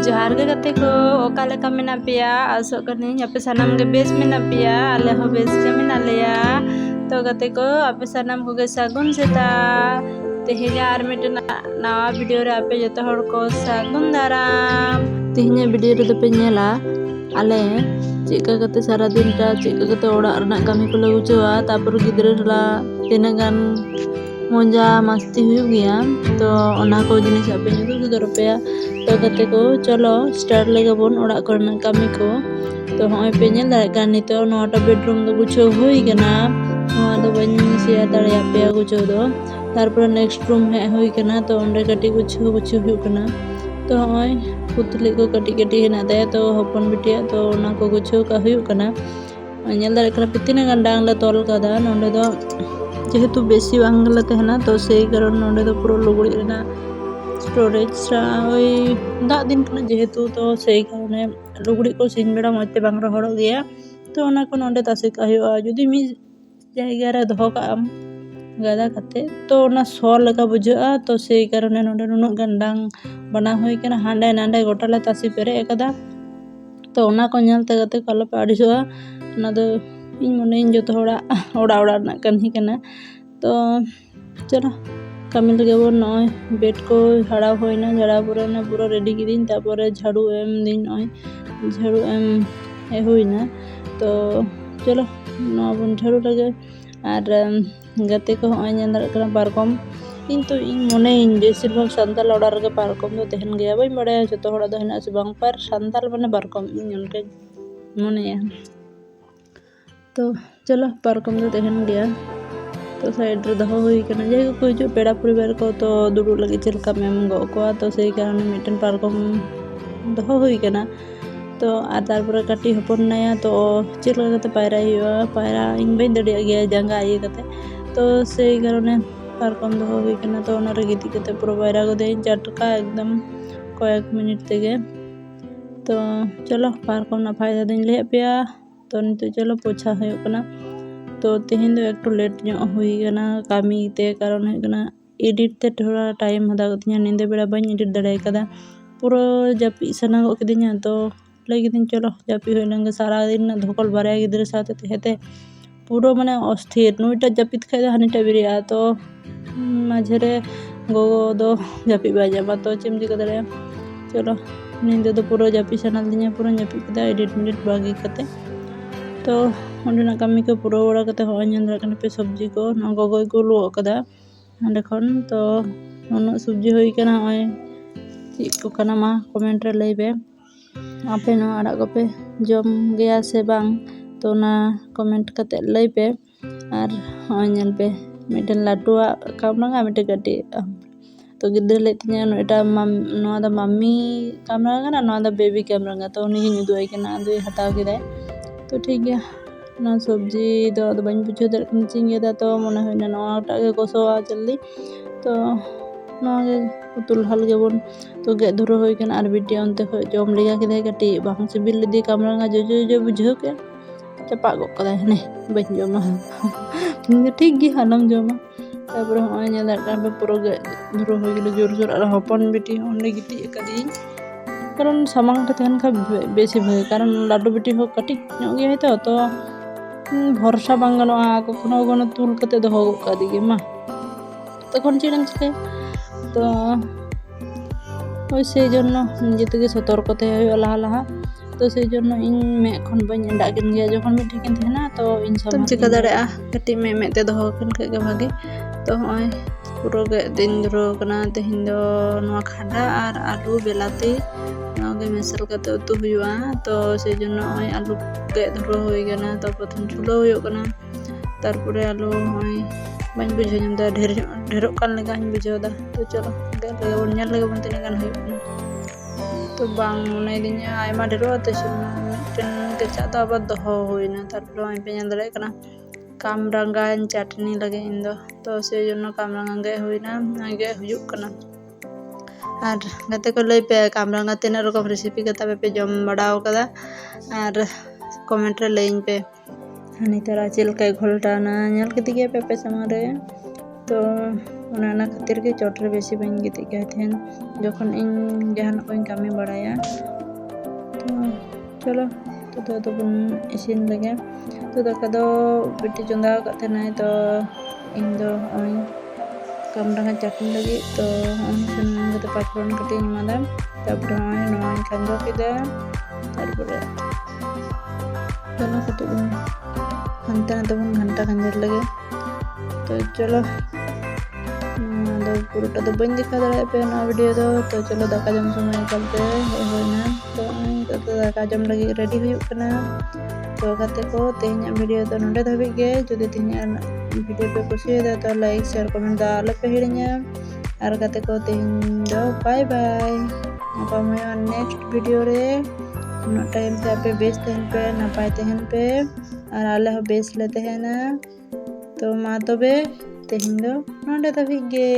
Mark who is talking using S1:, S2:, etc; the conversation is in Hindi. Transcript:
S1: जोहार गे गते को ओका लेका मेना पेया आसो कनी आपे सनाम गे बेस मेना पेया आले हो बेस गे मेना लेया तो गते को आपे सनाम को गे सागुन सेता तेहेगा आर मिटन नवा वीडियो रे आपे जतो हर को सागुन दाराम तेहेगा वीडियो रे तो पे नेला आले चेका कते सारा दिन टा चेका कते ओड़ा रना कमी को लगुचवा तापर गिद्रे ला तिना गान मजा मस्ती हुई गया तो ओना को जिनिस आपे नुदु सदर पेया तो कते को चलो स्टार्ट लेगा बोन ओड़ा करना कमी को तो होय पे नेल दारे कान नितो नोटा बेडरूम दो गुछो हुई गना नोआ दो बन सिया दारे पेया गुछो दो तारपर नेक्स्ट रूम है हुई गना तो ओंडे कटी गुछो हुई गना तो होय पुतली को कटी कटी हेना दे तो हपन बिटिया तो ओना को गुछो का हुई गना नेल दारे कना पितिना गंडांग ला तोल कादा नोंडे दो जेहेतु बेसी बांगला तहना तो सेई कारण नोंडे दो पुरो लुगड़ी रेना स्टोरेज ओई दा दिन कना जेहेतु तो सेई कारणे लुगड़ी को सिन बेड़ा मते बांग रहड़ गया तो ओना को नोंडे तासे का हुआ जुदी मी जायगा रे दोहो का आम गादा कते तो ओना सो लगा बुझा तो सेई कारणे नोंडे नुनु गंडांग बना हुई कना हांडे नांडे गोटाले तासी पेरे एकदा तो ओना को नेलते गते कल पे आडिसोआ ओना दो इन मने इन जतो ओड़ा ओड़ा ना कन्ही कना तो चलो कमी लगे वो नय बेड को झाड़ा होइना झाड़ा पुराना पूरा रेडी किदिन तापरे झाड़ू एम दिन नय झाड़ू एम ए होइना तो चलो न बन झाड़ू लगे आर गते को होय नेल दारे कना पारकम किंतु इन मने इन बेसिर भाग सान्ताल ओड़ा रे पारकम दो तहन गया बाई बड़े जतो होड़ा दो हेना से बांग पर सान्ताल माने पारकम इन उनके मने तो चलो पारकम दो तहन गया तो साइड रे दहो हुई कना जे को जो पेड़ा परिवार को तो दुडू लगी चलका मेम गो को तो सेई कारण मिटन पारकम दहो हुई कना तो आर तारपर काटी हपन नाया तो चेलका कते पायरा हुआ पायरा इन बई दड़िया गया जांगा आये कते तो सेई कारण पारकम दहो हुई कना तो ओना रे गिति कते पुरो पायरा गदे झटका एकदम कयेक मिनिट तेगे तो चलो पारकम ना फायदा दिन ले पेया तो नितो चलो पोछा हुई कना तो तेहेन दो एकटू लेट ᱧᱚᱜ हुई गना कामी ते कारण है गना एडिट ते थोड़ा टाइम हदा गतिया नींदे बेड़ा बन एडिट दड़े कदा पूरा जापी सना गो किदिया तो लई किदिन चलो जापी होय लंगे सारा दिन धोकल बारे गिद्रे साथे तेहेते पूरा माने अस्थिर नुइटा जापित खाय हानिटा बिरिया तो माझेरे गोगो दो जापी बाजामा तो चिमजी कदरे चलो नींदे दो पूरा जापी सना दिया पूरा जापी कदा एडिट मिडिट बागी कते तो ओंडेना कमी को पूरा ओड़ा कते होय नेंद्रा कने पे सब्जी को न गोगोय को लो कदा अंडे खन तो उन सब्जी होई कना होय ची को कना मा कमेंट रे लई बे आपे न आड़ा को पे जम गया से बांग तो ना कमेंट कते लई पे आर होय नेल पे मिटन लाटुआ कामरंगा मिटे गटी तो गिद्रे ले तिया एटा नोआ दा मम्मी कामरंगा ना नोआ दा बेबी कामरंगा तो उनी ही दुई कना दुई हटाव किदाय तो ठीक गया ना सब्जी दो बन बुझे दर चिंगे तो मने होइना नोटा गे कोसोआ जल्दी तो नोगे उतुल हल गे बोन तो गे धुरो होई कना आर बिटिया उनते खो जम लेगा किदाय कटी बांग सिबिल दी कामरंगा जो जो जो बुझे के चपा गो कदाय ने बन जमा ठीक गी हलम जमा तापर होय नेल दार का पुरो गे धुरो होई गेले जोर जोर आर हपन बिटी ओंडे गिति कदी कारण सामांग तहन का बेसी भय कारण लाडू बिटी हो कटी गया है तो भरसा बांग गनोआ कखनो गनो तुल कते दो हो कादी गे मा तखन चिड़म चिके तो ओई से जन्नो निजे गे सतर्क ते होय लाहा लाहा तो से जन्नो इन मे खन बन एंडा गिन गया जखन मी ठिकन थेना तो इन सब चिका दड़ेआ कटी मे ते दो कन के भागे तो होय पूरा गे दिन धरो कना तेहिन दो नोआ खाडा आर आलू बेलाती नोगे मेसल कते उतु हुआ तो से जन्नो होय आलू गे धरो होई गना तो प्रथम चुलो होयो कना तारपरे आलू होय बन बुझे जंदा ढेरो कान लगा हन बुझोदा तो चलो गे लगे बन नेल लगे बन तिना गान होयो तो बांग मने दिnya आयमा ढेरो ते मिटन के चादा अब दहो होइना तारपरे होय पे नेल दड़े कना कामरंगा चटनी लगे इन दो तो से जन्नो कामरंगा गे होइना गे हुयुक कना आर गते को लई पे कामरंगा तीन रकम रेसिपी कता पे जम बड़ाव कदा आर कमेंट रे लईन पे हनी तरह चिलका घोलटा ना नेल किति गे पे सामने रे तो ᱚᱱᱟ ᱠᱷᱟᱹᱛᱤᱨ ᱜᱮ ᱪᱚᱴ ᱨᱮ ᱵᱮᱥᱤ ᱵᱟᱹᱧ ᱜᱤᱛᱤᱡ ᱜᱮᱭᱟ ᱛᱟᱦᱮᱱ ᱡᱚᱠᱷᱚᱱ ᱤᱧ ᱡᱟᱦᱟᱱᱟᱜ ᱠᱚᱧ ᱠᱟᱹᱢᱤ ᱵᱟᱲᱟᱭᱟ। तो चलो तो बन इसिन लगे तो दाका दो बेटी चंदा आकाद तहनाय तो इन दो ओई कामडांगा चटनी लगी तो सुनुम कते पाँचफोरन कटे एमादा तारपर नोई खांजो केदा तारपर चलो कटे बन घंटा नाते बन घंटा खंजर लगे तो चलो तो पुरोटा तो बन दिखा दाड़ा पे ना वीडियो तो चलो दाका जम समय निकालते होना तो दाका जम लगी रेडी हुई कना तो गाते को तेहना वीडियो तो नोडे धाबी गे जदि तेहना वीडियो पे कुसियदा तो लाइक शेयर कमेंट दा आलो पे हिड़िया और गाते को तेहन दो बाय बाय नापाय नेक्स्ट वीडियो रे उन टाइम पे आपे बेस तहन पे नापाय तहन पे और आले हो बेस ले तहना तो मा तबे तेहन दो नोडे धाबी गे।